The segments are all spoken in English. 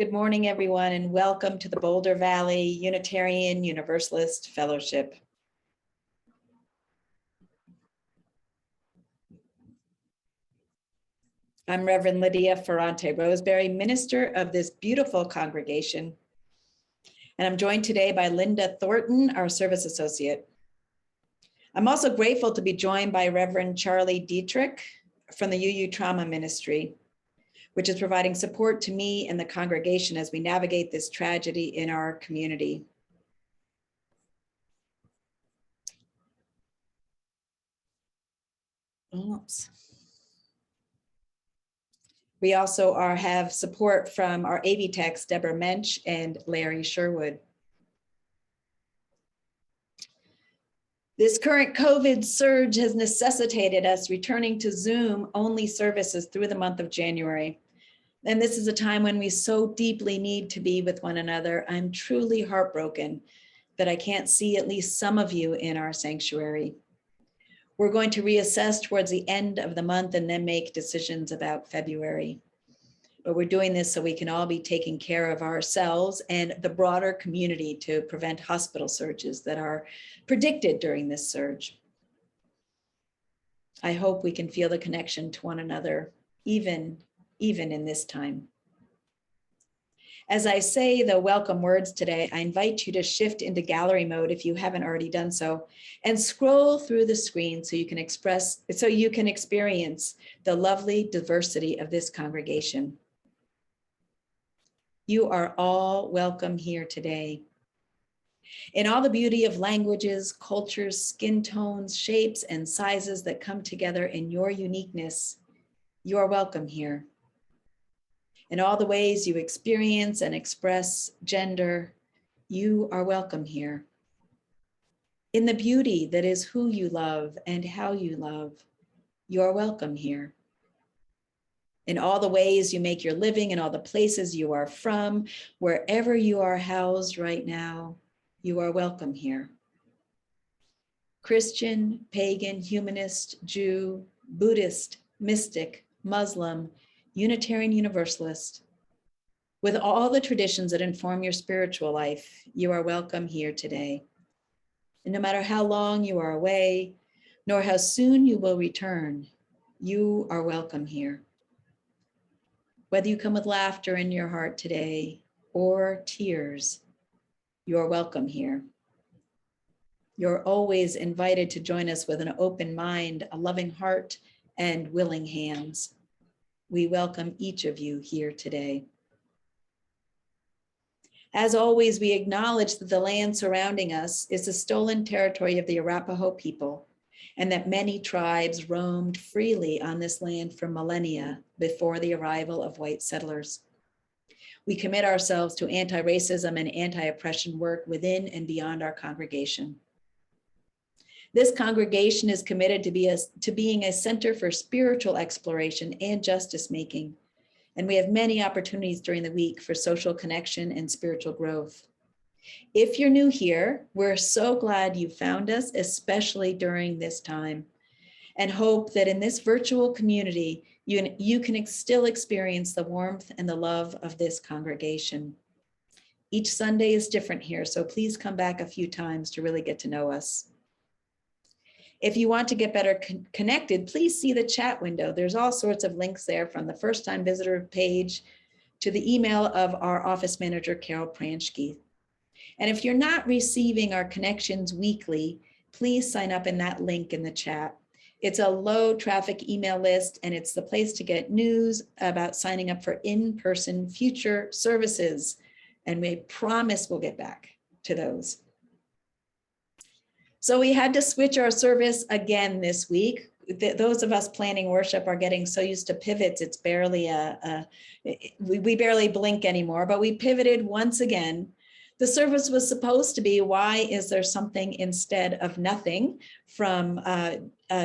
Good morning, everyone, and welcome to the Boulder Valley Unitarian Universalist Fellowship. I'm Reverend Lydia Ferrante Roseberry, minister of this beautiful congregation, and I'm joined today by Linda Thornton, our service associate. I'm also grateful to be joined by Reverend Charlie Dietrich from the UU Trauma Ministry, which is providing support to me and the congregation as we navigate this tragedy in our community. Oops. We also have support from our AV techs, Deborah Mensch and Larry Sherwood. This current COVID surge has necessitated us returning to Zoom-only services through the month of January. And this is a time when we so deeply need to be with one another. I'm truly heartbroken that I can't see at least some of you in our sanctuary. We're going to reassess towards the end of the month and then make decisions about February. But we're doing this so we can all be taking care of ourselves and the broader community to prevent hospital surges that are predicted during this surge. I hope we can feel the connection to one another, even in this time. As I say the welcome words today, I invite you to shift into gallery mode if you haven't already done so, and scroll through the screen so you can experience the lovely diversity of this congregation. You are all welcome here today. In all the beauty of languages, cultures, skin tones, shapes, and sizes that come together in your uniqueness, you are welcome here. In all the ways you experience and express gender, you are welcome here. In the beauty that is who you love and how you love, you are welcome here. In all the ways you make your living, in all the places you are from, wherever you are housed right now, you are welcome here. Christian, pagan, humanist, Jew, Buddhist, mystic, Muslim, Unitarian Universalist. With all the traditions that inform your spiritual life, you are welcome here today. And no matter how long you are away, nor how soon you will return, you are welcome here. Whether you come with laughter in your heart today or tears, you are welcome here. You're always invited to join us with an open mind, a loving heart, and willing hands. We welcome each of you here today. As always, we acknowledge that the land surrounding us is the stolen territory of the Arapaho people, and that many tribes roamed freely on this land for millennia before the arrival of white settlers. We commit ourselves to anti-racism and anti-oppression work within and beyond our congregation. This congregation is committed to being a center for spiritual exploration and justice making, and we have many opportunities during the week for social connection and spiritual growth. If you're new here, we're so glad you found us, especially during this time, and hope that in this virtual community, you can still experience the warmth and the love of this congregation. Each Sunday is different here, so please come back a few times to really get to know us. If you want to get better connected, please see the chat window. There's all sorts of links there, from the first time visitor page to the email of our office manager, Carol Pranschke. And if you're not receiving our connections weekly, please sign up in that link in the chat. It's a low traffic email list, and it's the place to get news about signing up for in-person future services. And we promise we'll get back to those. So we had to switch our service again this week. Those of us planning worship are getting so used to pivots, it's barely we barely blink anymore, but we pivoted once again. The service was supposed to be, why is there something instead of nothing? From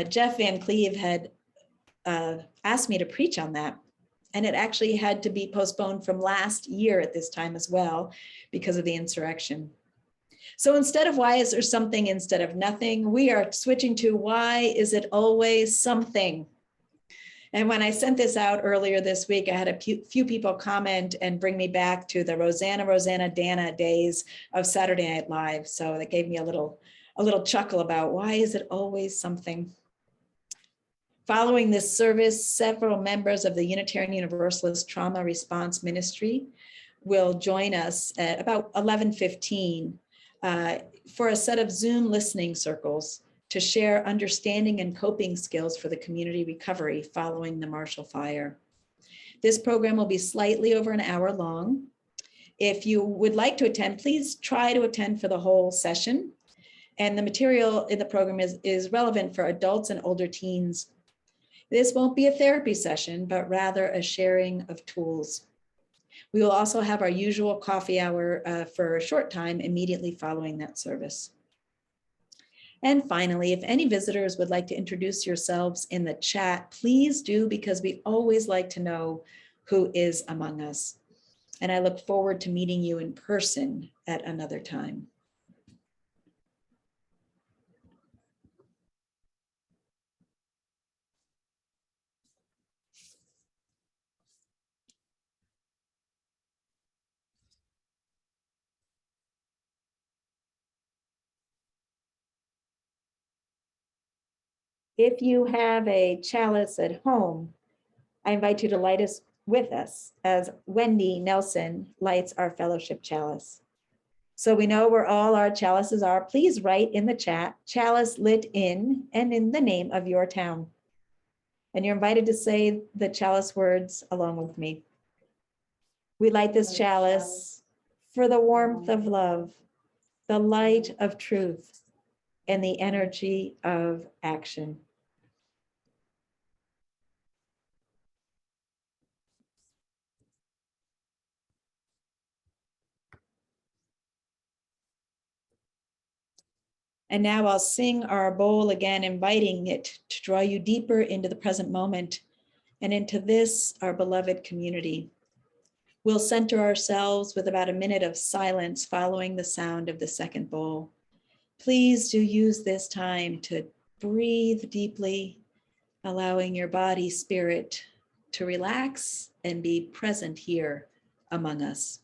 Jeff Van Cleve had asked me to preach on that. And it actually had to be postponed from last year at this time as well because of the insurrection. So instead of why is there something instead of nothing, we are switching to why is it always something? And when I sent this out earlier this week, I had a few people comment and bring me back to the Rosanna, Dana days of Saturday Night Live. So that gave me a little chuckle about why is it always something. Following this service, several members of the Unitarian Universalist Trauma Response Ministry will join us at about 11:15 for a set of Zoom listening circles to share understanding and coping skills for the community recovery following the Marshall Fire. This program will be slightly over an hour long. If you would like to attend, please try to attend for the whole session. And the material in the program is relevant for adults and older teens. This won't be a therapy session, but rather a sharing of tools. We will also have our usual coffee hour for a short time immediately following that service. And finally, if any visitors would like to introduce yourselves in the chat, please do, because we always like to know who is among us. And I look forward to meeting you in person at another time. If you have a chalice at home, I invite you to light us with us as Wendy Nelson lights our fellowship chalice. So we know where all our chalices are. Please write in the chat, chalice lit in, and in the name of your town. And you're invited to say the chalice words along with me. We light this chalice for the warmth of love, the light of truth, and the energy of action. And now I'll sing our bowl again, inviting it to draw you deeper into the present moment and into this, our beloved community. We'll center ourselves with about a minute of silence following the sound of the second bowl. Please do use this time to breathe deeply, allowing your body, spirit to relax and be present here among us.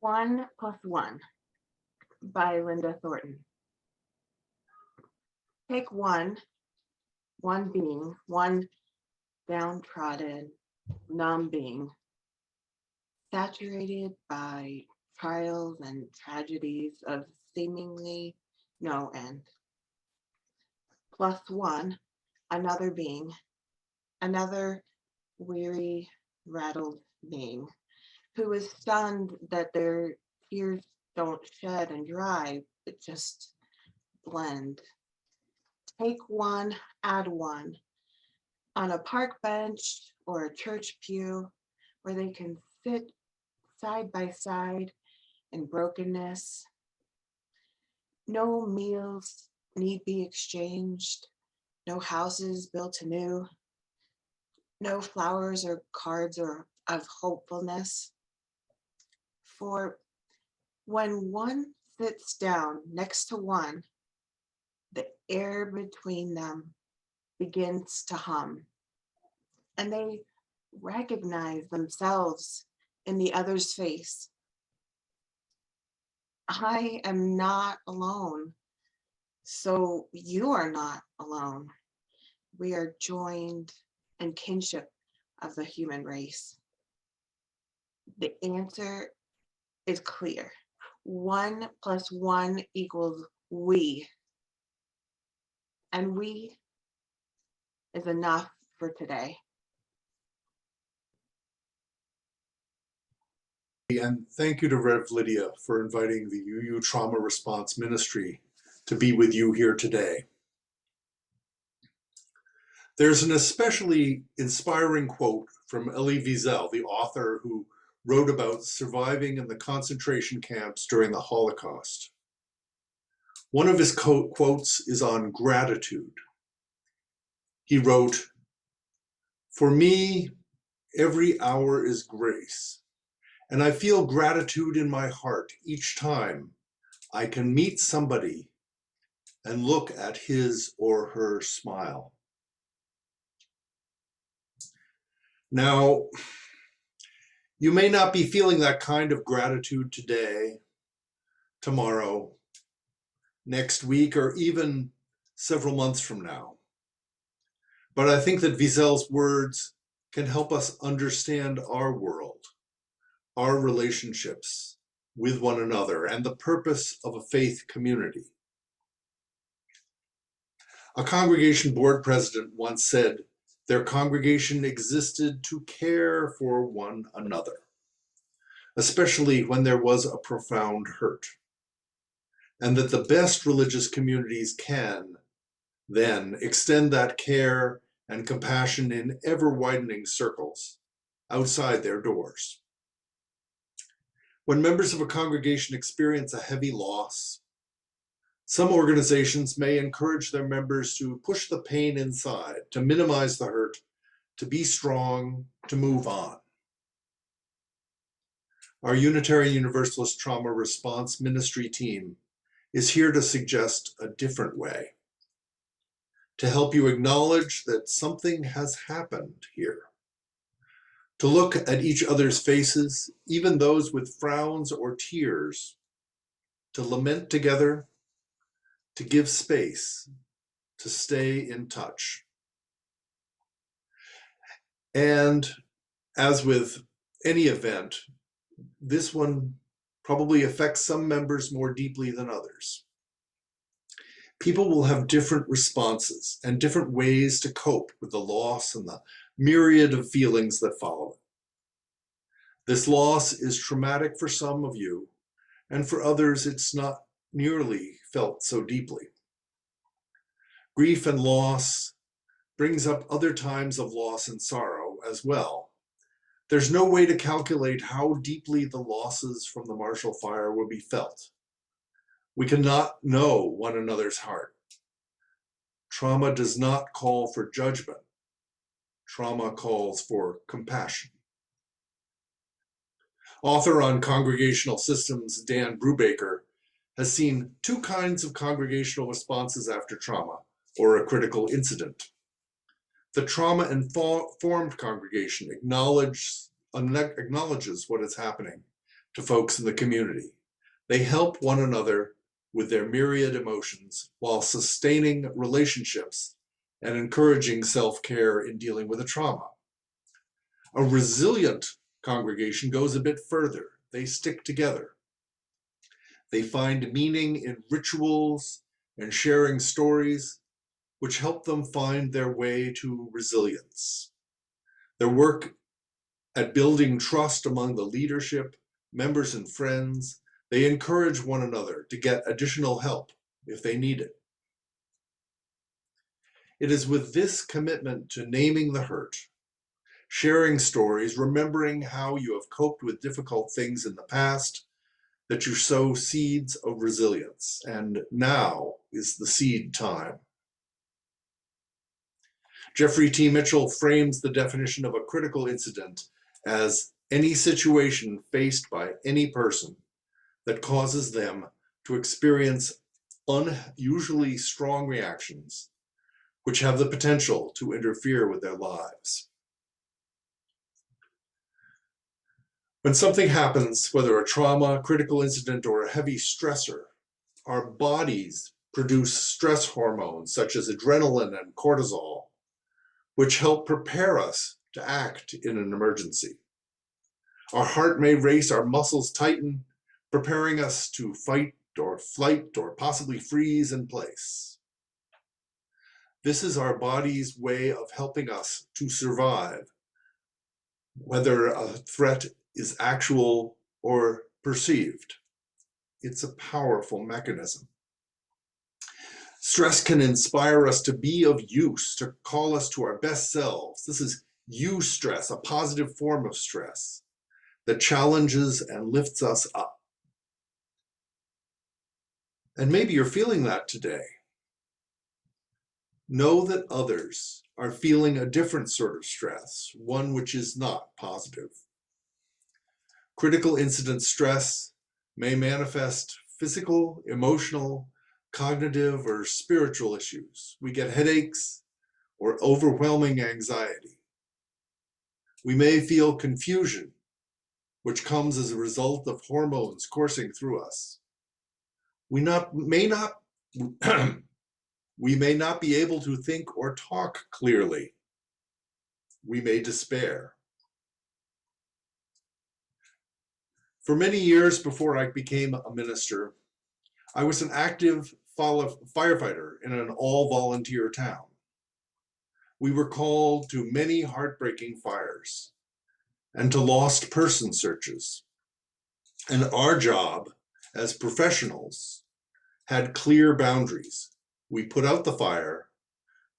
1 + 1 by Linda Thornton. Take one being, one downtrodden, numb being, saturated by trials and tragedies of seemingly no end. +1, another being, another weary, rattled being, who is stunned that their tears don't shed and dry, but just blend. Take one, add one, on a park bench or a church pew where they can sit side by side in brokenness. No meals need be exchanged, no houses built anew, no flowers or cards or of hopefulness. For when one sits down next to one, the air between them begins to hum, and they recognize themselves in the other's face. I am not alone, so you are not alone. We are joined in kinship of the human race. The answer is clear. 1 + 1 = we. And we is enough for today. And thank you to Rev Lydia for inviting the UU Trauma Response Ministry to be with you here today. There's an especially inspiring quote from Elie Wiesel, the author who wrote about surviving in the concentration camps during the Holocaust. One of his quotes is on gratitude. He wrote, "For me, every hour is grace, and I feel gratitude in my heart each time I can meet somebody and look at his or her smile." Now, you may not be feeling that kind of gratitude today, tomorrow, next week, or even several months from now. But I think that Wiesel's words can help us understand our world, our relationships with one another, and the purpose of a faith community. A congregation board president once said their congregation existed to care for one another, especially when there was a profound hurt, and that the best religious communities can then extend that care and compassion in ever-widening circles outside their doors. When members of a congregation experience a heavy loss, some organizations may encourage their members to push the pain inside, to minimize the hurt, to be strong, to move on. Our Unitarian Universalist Trauma Response Ministry team is here to suggest a different way, to help you acknowledge that something has happened here, to look at each other's faces, even those with frowns or tears, to lament together, to give space, to stay in touch. And as with any event, this one probably affects some members more deeply than others. People will have different responses and different ways to cope with the loss and the myriad of feelings that follow it. This loss is traumatic for some of you, and for others, it's not nearly felt so deeply. Grief and loss brings up other times of loss and sorrow as well. There's no way to calculate how deeply the losses from the Marshall Fire will be felt. We cannot know one another's heart. Trauma does not call for judgment. Trauma calls for compassion. Author on congregational systems, Dan Brubaker, has seen two kinds of congregational responses after trauma or a critical incident. The trauma-informed congregation acknowledges what is happening, to folks in the community. They help one another with their myriad emotions while sustaining relationships and encouraging self-care in dealing with a trauma. A resilient congregation goes a bit further. They stick together. They find meaning in rituals and sharing stories, which help them find their way to resilience. Their work at building trust among the leadership, members, and friends, they encourage one another to get additional help if they need it. It is with this commitment to naming the hurt, sharing stories, remembering how you have coped with difficult things in the past, that you sow seeds of resilience. And now is the seed time. Jeffrey T. Mitchell frames the definition of a critical incident as any situation faced by any person that causes them to experience unusually strong reactions, which have the potential to interfere with their lives. When something happens, whether a trauma, critical incident, or a heavy stressor, our bodies produce stress hormones such as adrenaline and cortisol, which help prepare us to act in an emergency. Our heart may race, our muscles tighten, preparing us to fight or flight or possibly freeze in place. This is our body's way of helping us to survive, whether a threat is actual or perceived. It's a powerful mechanism. Stress can inspire us to be of use, to call us to our best selves. This is eustress, a positive form of stress that challenges and lifts us up. And maybe you're feeling that today. Know that others are feeling a different sort of stress, one which is not positive. Critical incident stress may manifest physical, emotional, cognitive, or spiritual issues. We get headaches or overwhelming anxiety. We may feel confusion, which comes as a result of hormones coursing through us. We may not be able to think or talk clearly. We may despair. For many years before I became a minister, I was an active firefighter in an all-volunteer town. We were called to many heartbreaking fires and to lost person searches. And our job as professionals had clear boundaries. We put out the fire,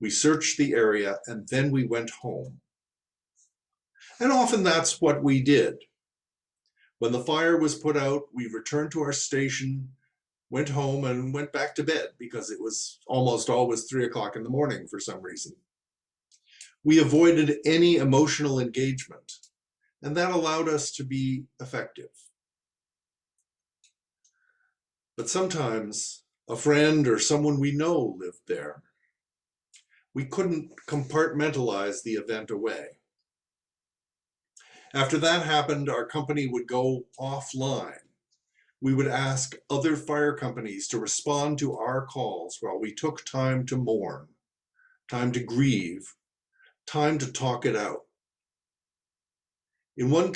we searched the area, and then we went home. And often that's what we did. When the fire was put out, we returned to our station, went home, and went back to bed because it was almost always 3 o'clock in the morning for some reason. We avoided any emotional engagement, and that allowed us to be effective. But sometimes a friend or someone we know lived there. We couldn't compartmentalize the event away. After that happened, our company would go offline. We would ask other fire companies to respond to our calls while we took time to mourn, time to grieve, time to talk it out. In one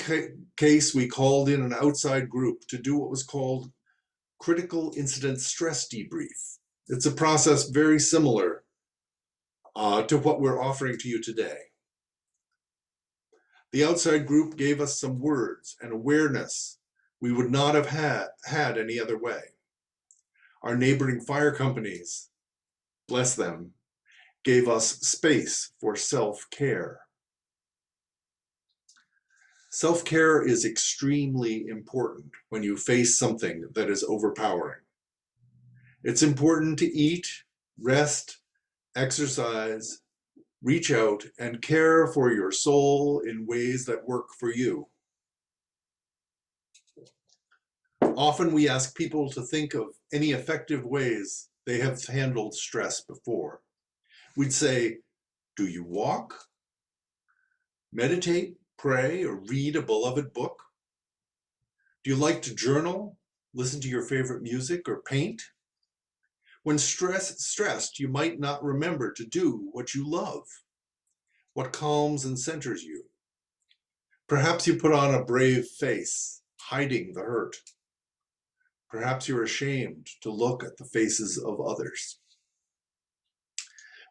case, we called in an outside group to do what was called critical incident stress debrief. It's a process very similar to what we're offering to you today. The outside group gave us some words and awareness we would not have had any other way. Our neighboring fire companies, bless them, gave us space for self-care. Self-care is extremely important when you face something that is overpowering. It's important to eat, rest, exercise, reach out, and care for your soul in ways that work for you. Often we ask people to think of any effective ways they have handled stress before. We'd say, do you walk, meditate, pray, or read a beloved book? Do you like to journal, listen to your favorite music, or paint? When stressed, you might not remember to do what you love, what calms and centers you. Perhaps you put on a brave face, hiding the hurt. Perhaps you're ashamed to look at the faces of others.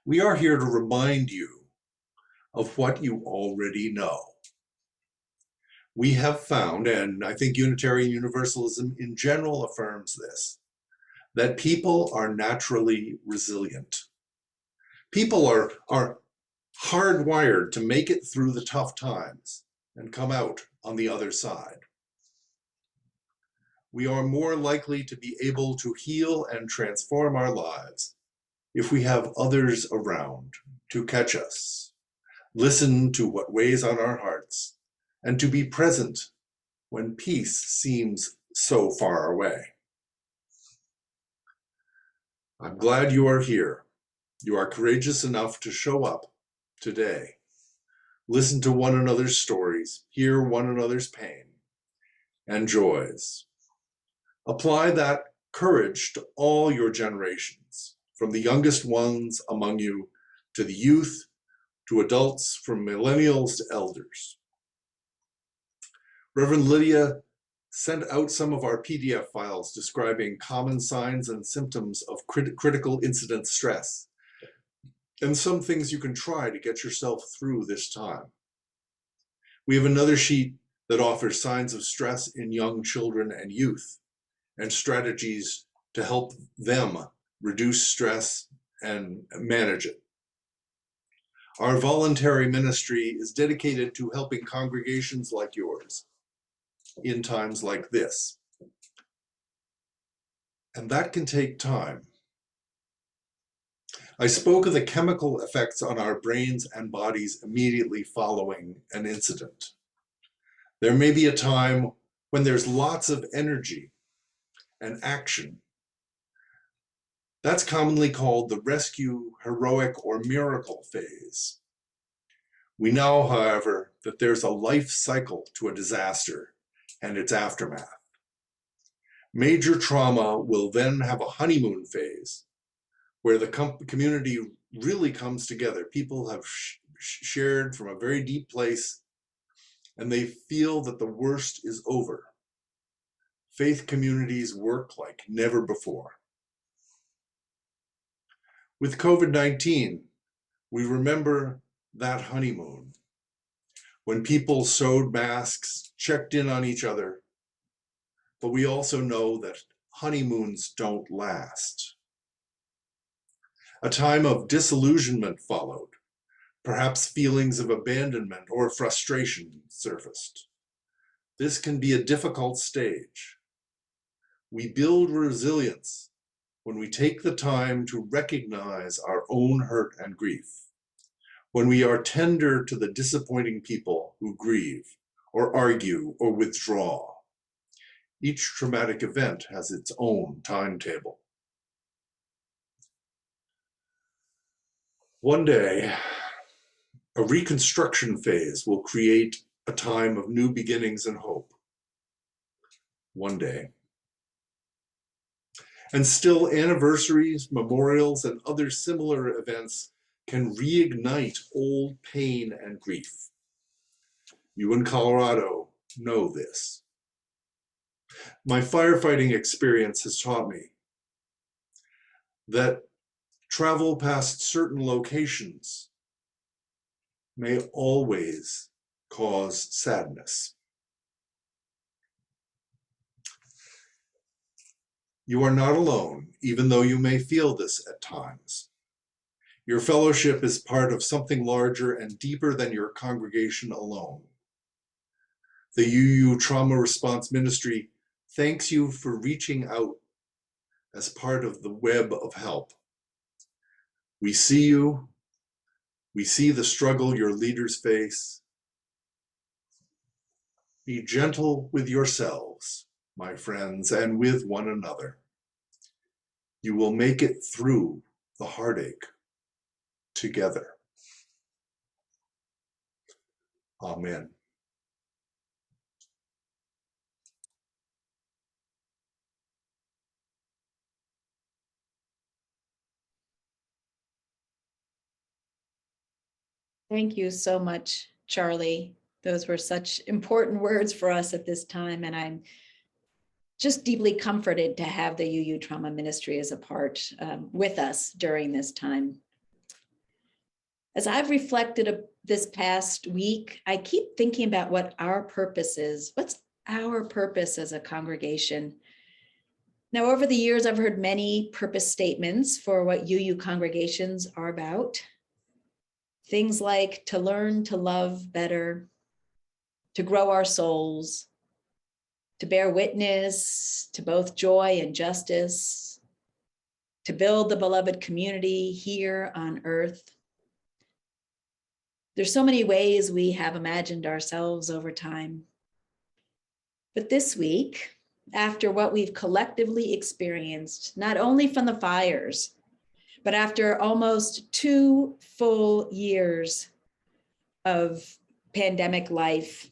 We are here to remind you of what you already know. We have found, and I think Unitarian Universalism in general affirms this, that people are naturally resilient. People are hardwired to make it through the tough times and come out on the other side. We are more likely to be able to heal and transform our lives if we have others around to catch us, listen to what weighs on our hearts, and to be present when peace seems so far away. I'm glad you are here. You are courageous enough to show up today. Listen to one another's stories, hear one another's pain and joys. Apply that courage to all your generations, from the youngest ones among you to the youth, to adults, from millennials to elders. Reverend Lydia sent out some of our PDF files describing common signs and symptoms of critical incident stress, and some things you can try to get yourself through this time. We have another sheet that offers signs of stress in young children and youth, and strategies to help them reduce stress and manage it. Our voluntary ministry is dedicated to helping congregations like yours in times like this. And that can take time. I spoke of the chemical effects on our brains and bodies immediately following an incident. There may be a time when there's lots of energy and action. That's commonly called the rescue, heroic, or miracle phase. We know, however, that there's a life cycle to a disaster and its aftermath. Major trauma will then have a honeymoon phase where the community really comes together. People have shared from a very deep place and they feel that the worst is over. Faith communities work like never before. With COVID-19, we remember that honeymoon, when people sewed masks, checked in on each other, but we also know that honeymoons don't last. A time of disillusionment followed. Perhaps feelings of abandonment or frustration surfaced. This can be a difficult stage. We build resilience when we take the time to recognize our own hurt and grief, when we are tender to the disappointing people who grieve or argue or withdraw. Each traumatic event has its own timetable. One day, a reconstruction phase will create a time of new beginnings and hope. One day. And still, anniversaries, memorials, and other similar events can reignite old pain and grief. You in Colorado know this. My firefighting experience has taught me that travel past certain locations may always cause sadness. You are not alone, even though you may feel this at times. Your fellowship is part of something larger and deeper than your congregation alone. The UU Trauma Response Ministry thanks you for reaching out as part of the web of help. We see you. We see the struggle your leaders face. Be gentle with yourselves, my friends, and with one another. You will make it through the heartache together. Amen. Thank you so much, Charlie. Those were such important words for us at this time, and I'm just deeply comforted to have the UU Trauma Ministry as a part with us during this time. As I've reflected this past week, I keep thinking about what our purpose is. What's our purpose as a congregation? Now, over the years, I've heard many purpose statements for what UU congregations are about. Things like to learn to love better, to grow our souls, to bear witness to both joy and justice, to build the beloved community here on earth. There's so many ways we have imagined ourselves over time. But this week, after what we've collectively experienced, not only from the fires, but after almost 2 full years of pandemic life,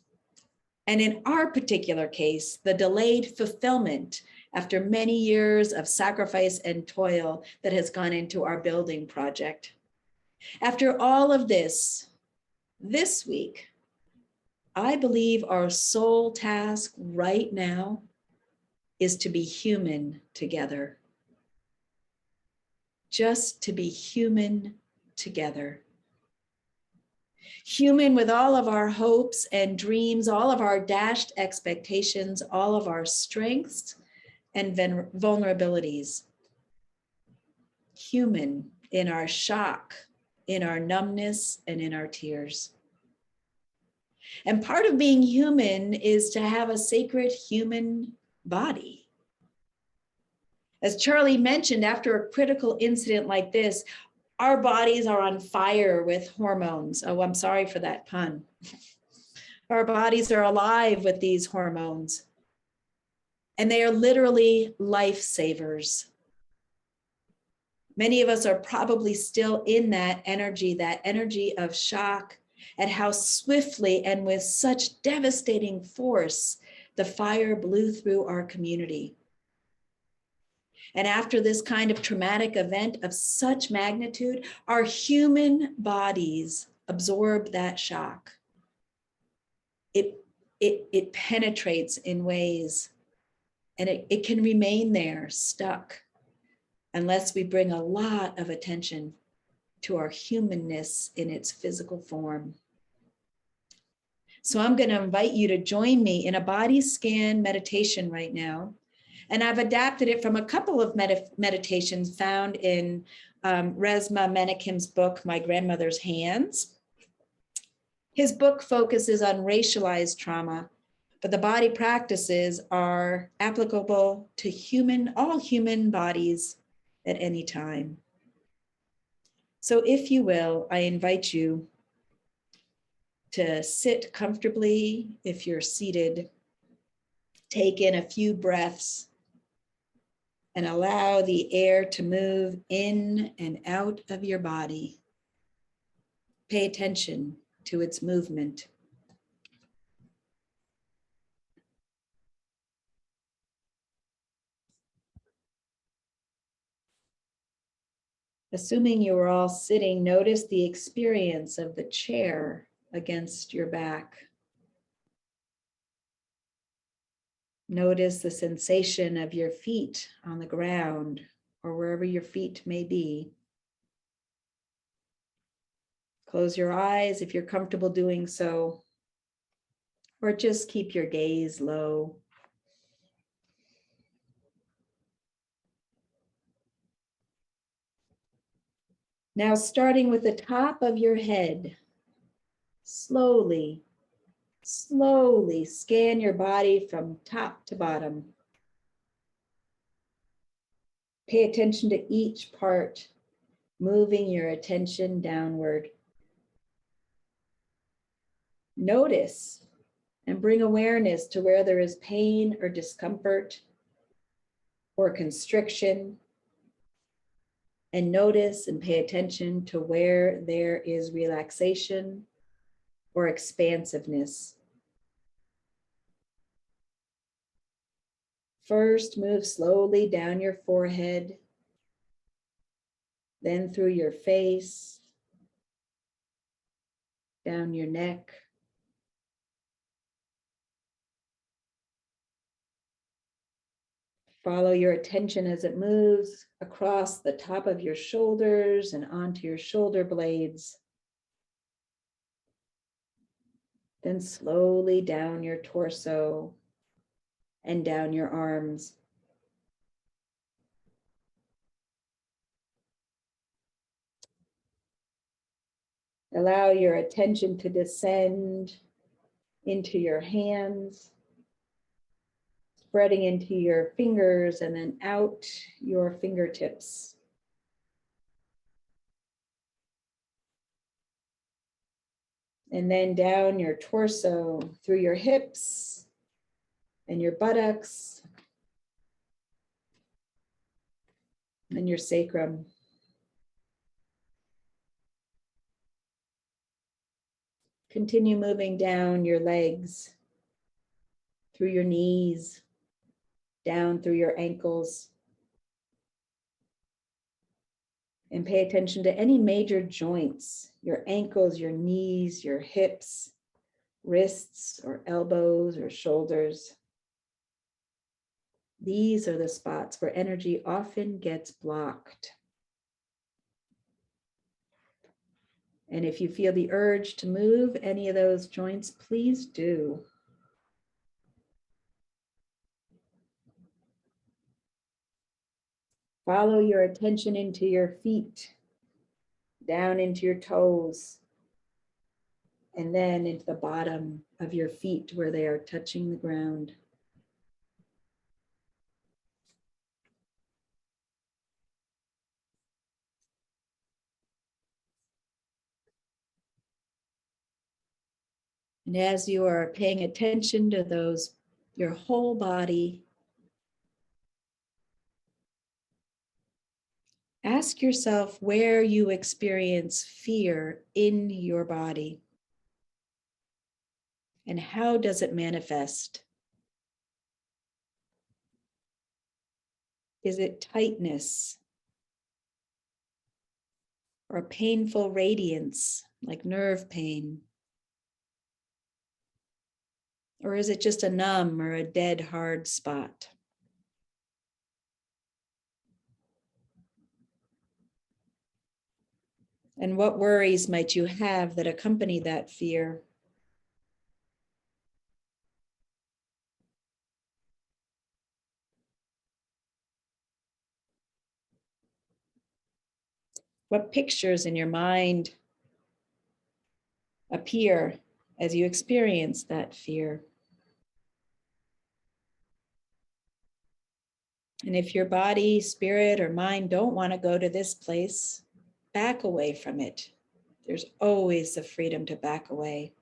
and in our particular case, the delayed fulfillment after many years of sacrifice and toil that has gone into our building project. After all of this week, I believe our sole task right now is to be human together. Just to be human together. Human with all of our hopes and dreams, all of our dashed expectations, all of our strengths and vulnerabilities. Human in our shock, in our numbness, and in our tears. And part of being human is to have a sacred human body. As Charlie mentioned, after a critical incident like this, our bodies are on fire with hormones. Oh, I'm sorry for that pun. Our bodies are alive with these hormones, and they are literally lifesavers. Many of us are probably still in that energy of shock at how swiftly and with such devastating force the fire blew through our community. And after this kind of traumatic event of such magnitude, our human bodies absorb that shock. It penetrates in ways, and it can remain there stuck unless we bring a lot of attention to our humanness in its physical form. So I'm going to invite you to join me in a body scan meditation right now. And I've adapted it from a couple of meditations found in Resmaa Menakem's book, My Grandmother's Hands. His book focuses on racialized trauma, but the body practices are applicable to all human bodies at any time. So if you will, I invite you to sit comfortably if you're seated, take in a few breaths, and allow the air to move in and out of your body. Pay attention to its movement. Assuming you are all sitting, notice the experience of the chair against your back. Notice the sensation of your feet on the ground or wherever your feet may be. Close your eyes if you're comfortable doing so, or just keep your gaze low. Now, starting with the top of your head, slowly scan your body from top to bottom. Pay attention to each part, moving your attention downward. Notice and bring awareness to where there is pain or discomfort or constriction. And notice and pay attention to where there is relaxation or expansiveness. First, move slowly down your forehead, then through your face, down your neck. Follow your attention as it moves across the top of your shoulders and onto your shoulder blades. Then slowly down your torso and down your arms. Allow your attention to descend into your hands, spreading into your fingers and then out your fingertips. And then down your torso through your hips and your buttocks and your sacrum. Continue moving down your legs, through your knees, down through your ankles. And pay attention to any major joints, your ankles, your knees, your hips, wrists or elbows or shoulders. These are the spots where energy often gets blocked. And if you feel the urge to move any of those joints, please do. Follow your attention into your feet, down into your toes, and then into the bottom of your feet where they are touching the ground. And as you are paying attention to those, your whole body, ask yourself where you experience fear in your body. And how does it manifest? Is it tightness or a painful radiance like nerve pain? Or is it just a numb or a dead hard spot? And what worries might you have that accompany that fear? What pictures in your mind appear as you experience that fear? And if your body, spirit, or mind don't want to go to this place, back away from it. There's always the freedom to back away.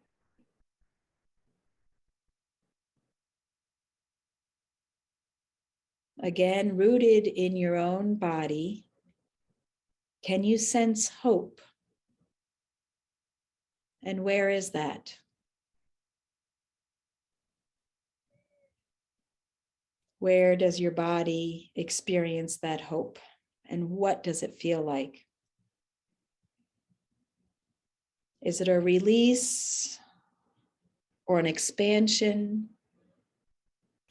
Again, rooted in your own body, can you sense hope? And where is that? Where does your body experience that hope? And what does it feel like? Is it a release or an expansion,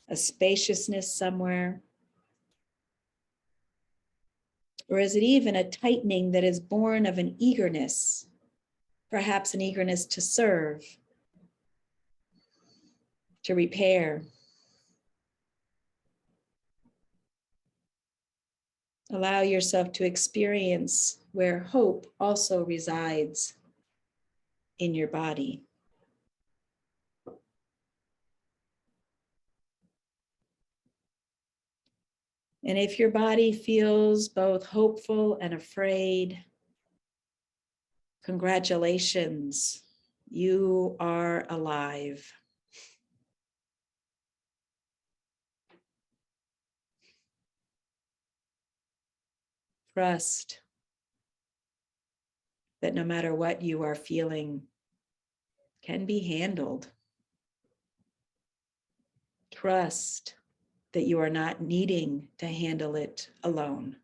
a spaciousness somewhere? Or is it even a tightening that is born of an eagerness, perhaps an eagerness to serve, to repair? Allow yourself to experience where hope also resides in your body. And if your body feels both hopeful and afraid, congratulations, you are alive. Trust that no matter what you are feeling can be handled. Trust that you are not needing to handle it alone.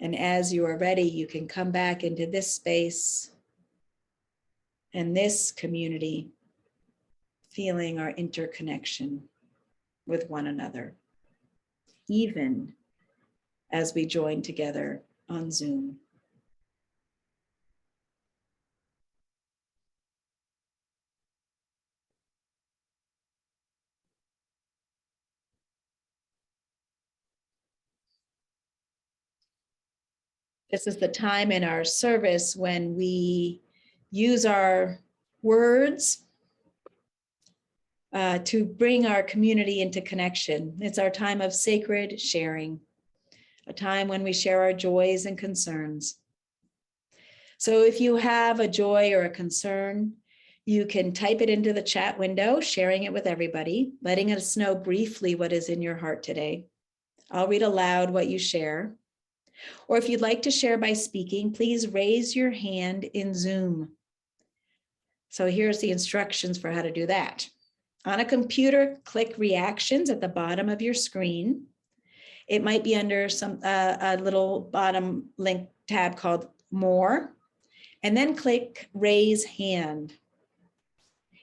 And as you are ready, you can come back into this space and this community, feeling our interconnection with one another, even as we join together on Zoom. This is the time in our service when we use our words to bring our community into connection. It's our time of sacred sharing, a time when we share our joys and concerns. So if you have a joy or a concern, you can type it into the chat window, sharing it with everybody, letting us know briefly what is in your heart today. I'll read aloud what you share. Or if you'd like to share by speaking, please raise your hand in Zoom. So here's the instructions for how to do that. On a computer, click reactions at the bottom of your screen. It might be under a little bottom link tab called More, and then click Raise Hand.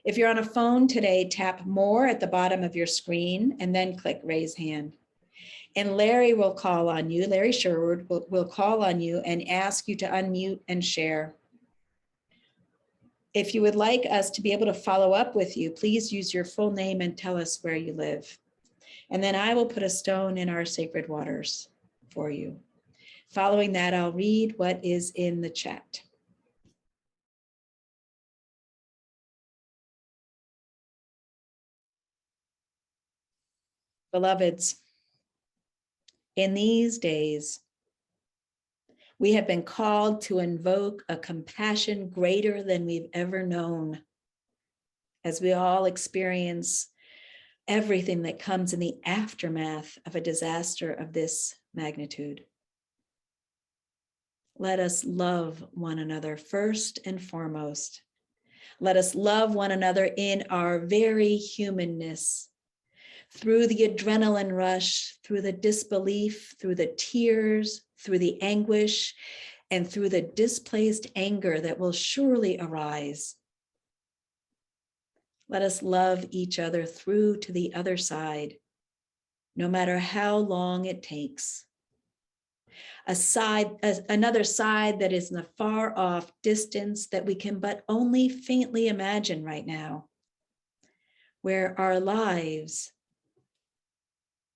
If you're on a phone today, tap More at the bottom of your screen and then click Raise Hand. And Larry will call on you, Larry Sherwood will call on you and ask you to unmute and share. If you would like us to be able to follow up with you, please use your full name and tell us where you live. And then I will put a stone in our sacred waters for you. Following that, I'll read what is in the chat. Beloveds, in these days, we have been called to invoke a compassion greater than we've ever known, as we all experience everything that comes in the aftermath of a disaster of this magnitude. Let us love one another first and foremost. Let us love one another in our very humanness, through the adrenaline rush, through the disbelief, through the tears, through the anguish, and through the displaced anger that will surely arise. Let us love each other through to the other side, no matter how long it takes. Another side that is in the far off distance that we can but only faintly imagine right now, where our lives,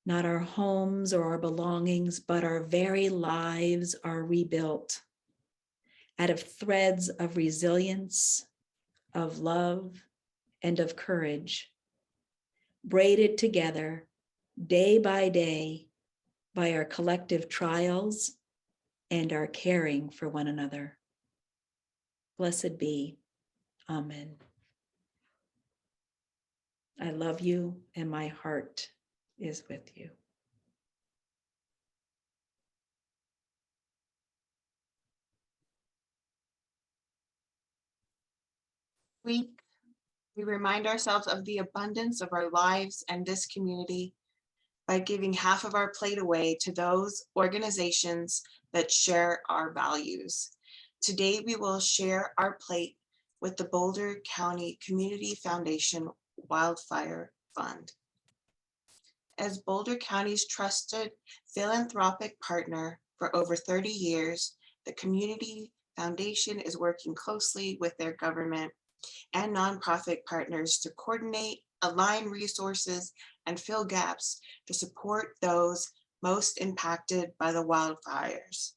not our homes or our belongings, but our very lives are rebuilt out of threads of resilience, of love, and of courage, braided together day by day by our collective trials and our caring for one another. Blessed be. Amen. I love you, and my heart is with you. We remind ourselves of the abundance of our lives and this community by giving half of our plate away to those organizations that share our values. Today, we will share our plate with the Boulder County Community Foundation Wildfire Fund. As Boulder County's trusted philanthropic partner for over 30 years, the Community Foundation is working closely with their government and nonprofit partners to coordinate, align resources, and fill gaps to support those most impacted by the wildfires.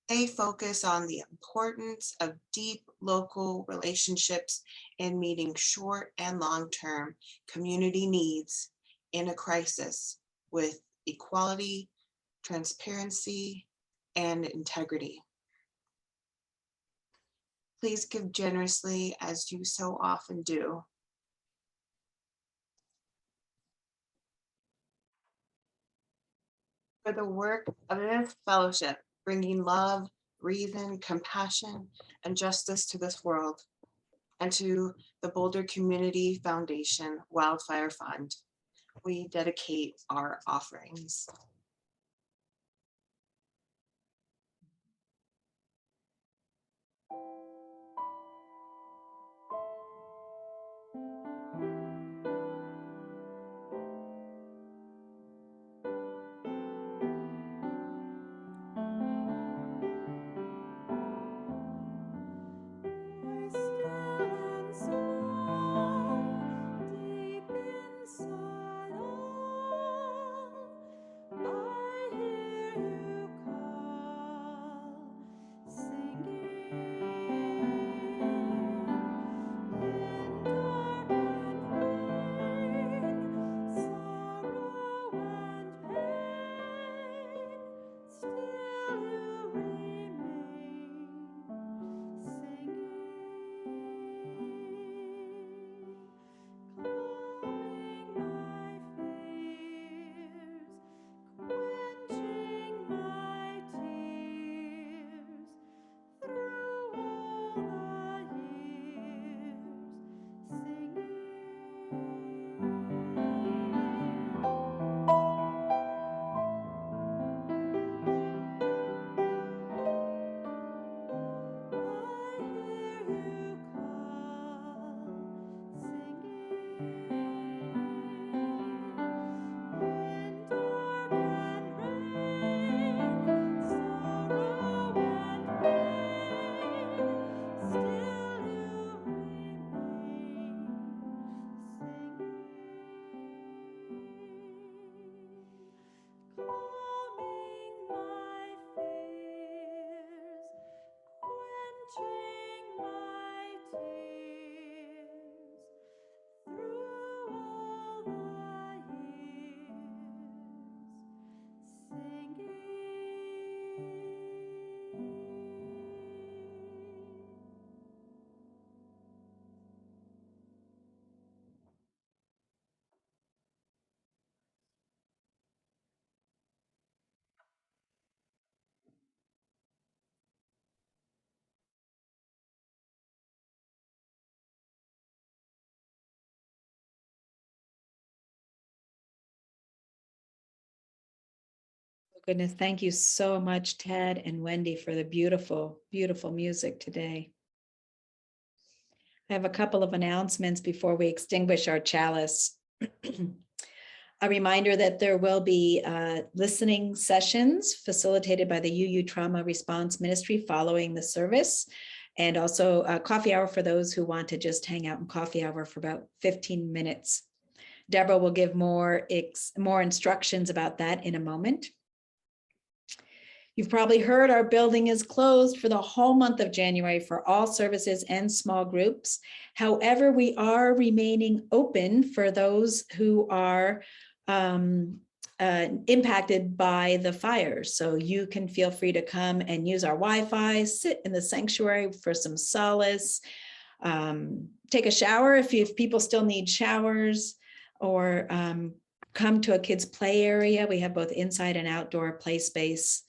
They focus on the importance of deep local relationships in meeting short and long-term community needs in a crisis with equality, transparency, and integrity. Please give generously as you so often do. For the work of this fellowship, bringing love, reason, compassion, and justice to this world, and to the Boulder Community Foundation Wildfire Fund, we dedicate our offerings. Goodness, thank you so much, Ted and Wendy, for the beautiful, beautiful music today. I have a couple of announcements before we extinguish our chalice. A reminder that there will be listening sessions facilitated by the UU Trauma Response Ministry following the service, and also a coffee hour for those who want to just hang out in coffee hour for about 15 minutes. Deborah will give more instructions about that in a moment. You've probably heard our building is closed for the whole month of January for all services and small groups. However, we are remaining open for those who are impacted by the fires. So you can feel free to come and use our Wi-Fi, sit in the sanctuary for some solace, take a shower if people still need showers, or come to a kids' play area. We have both inside and outdoor play space.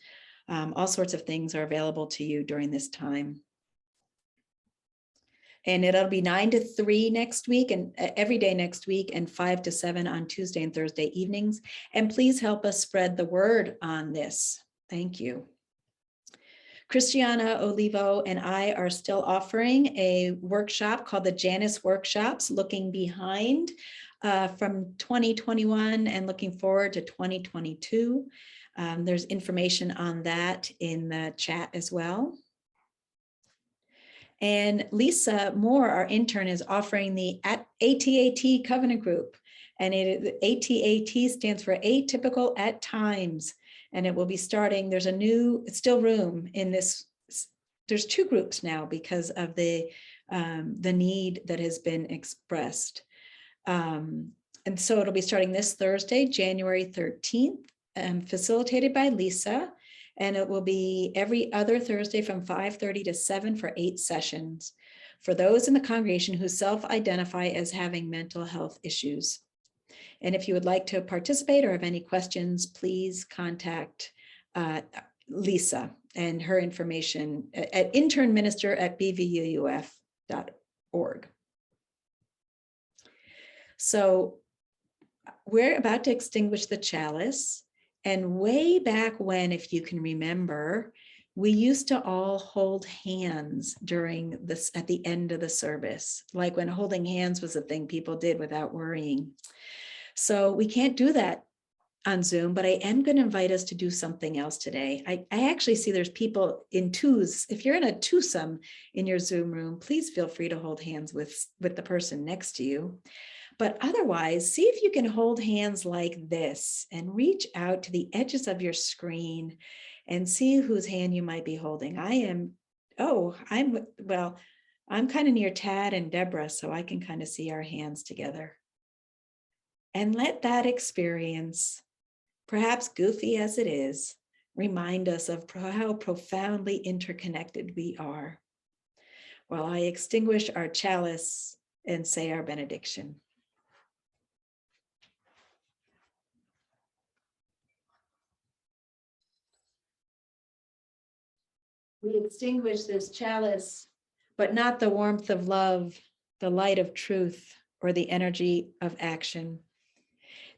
All sorts of things are available to you during this time. And it'll be 9 to 3 next week and every day next week, and 5 to 7 on Tuesday and Thursday evenings. And please help us spread the word on this. Thank you. Christiana Olivo and I are still offering a workshop called the Janice Workshops, looking behind from 2021 and looking forward to 2022. There's information on that in the chat as well. And Lisa Moore, our intern, is offering the ATAT Covenant Group. And ATAT stands for Atypical at Times. And it will be starting, there's a new, it's still room in this, there's 2 groups now because of the need that has been expressed. And so it'll be starting this Thursday, January 13th. Facilitated by Lisa, and it will be every other Thursday from 5:30 to 7 for 8 sessions for those in the congregation who self-identify as having mental health issues. And if you would like to participate or have any questions, please contact Lisa and her information at internminister@bvuuf.org. So we're about to extinguish the chalice. And way back when, if you can remember, We used to all hold hands during this at the end of the service, like when holding hands was a thing people did without worrying. So we can't do that on Zoom, but I am going to invite us to do something else today. I actually see there's people in twos. If you're in a twosome in your Zoom room, please feel free to hold hands with the person next to you. But otherwise, see if you can hold hands like this and reach out to the edges of your screen and see whose hand you might be holding. I'm kind of near Tad and Deborah, so I can kind of see our hands together. And let that experience, perhaps goofy as it is, remind us of how profoundly interconnected we are. While I extinguish our chalice and say our benediction. We extinguish this chalice, but not the warmth of love, the light of truth, or the energy of action.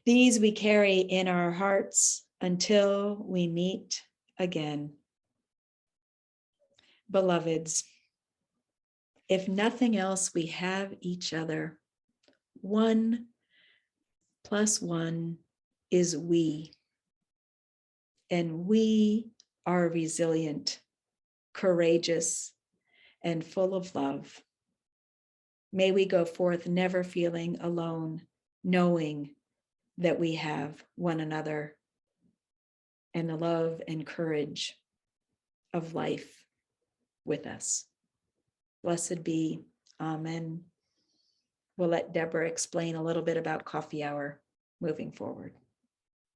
These we carry in our hearts until we meet again. Beloveds, if nothing else, we have each other. 1 + 1 is we. And we are resilient, courageous, and full of love. May we go forth never feeling alone, knowing that we have one another and the love and courage of life with us. Blessed be. Amen. We'll let Deborah explain a little bit about coffee hour moving forward.